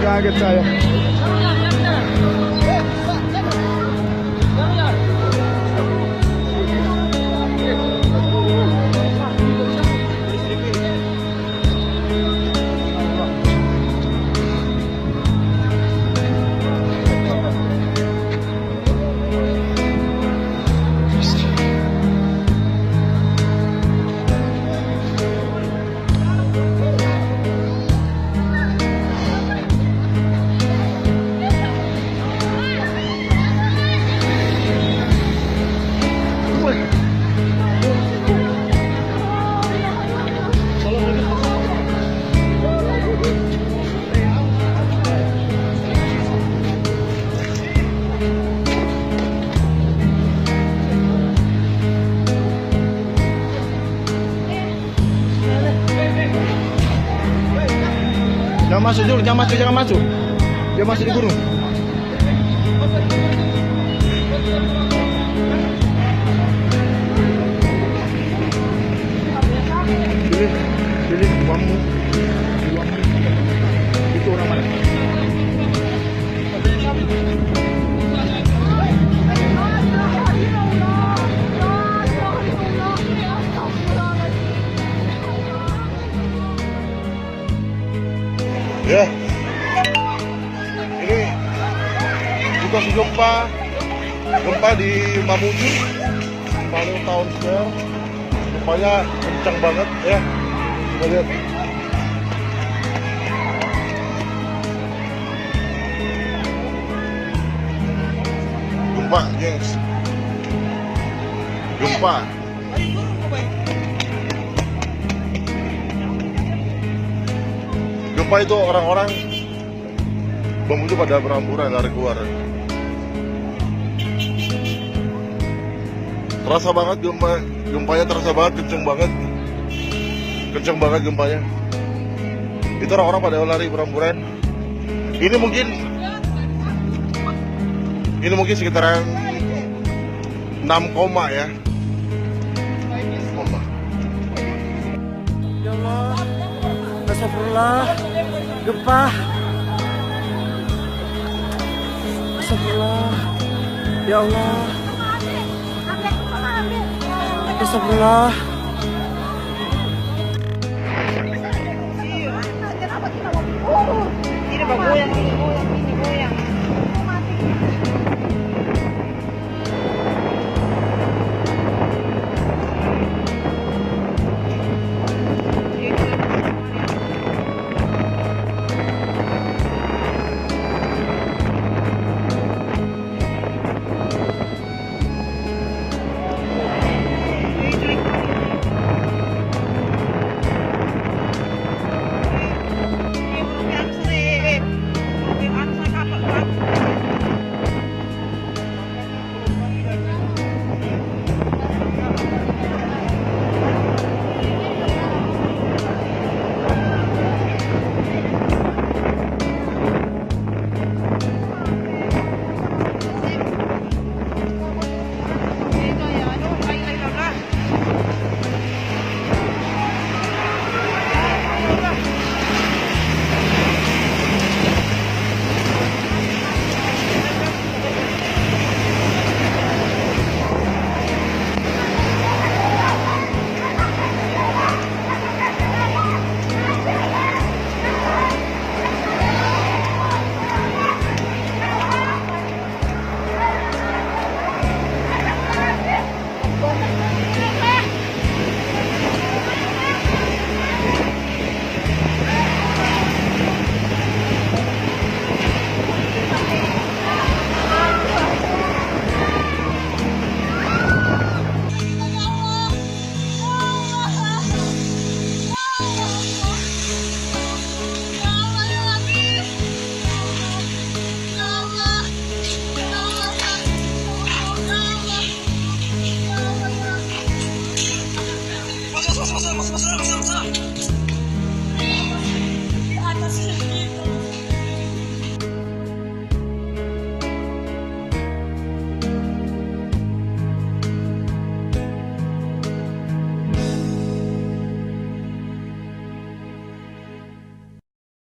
Kaget saya. Jangan masuk dulu, jangan masuk, jangan masuk. Dia masuk di gunung. Pilih uangmu. Itu orang mana? Ya, ini situasi gempa di Mamuju, Palu Town Square. Gempanya kencang banget ya, kita lihat. Gempa, gengs. Gempa. Gempa itu orang-orang Mamuju pada berhamburan lari keluar. Terasa banget gempanya terasa banget, kenceng banget gempanya. Itu orang-orang pada lari berhamburan. Ini mungkin sekitaran 6 koma ya. Ya Allah, astagfirullah, gempa. Astagfirullah, ya Allah. Astagfirullah. Ini Pak goyang.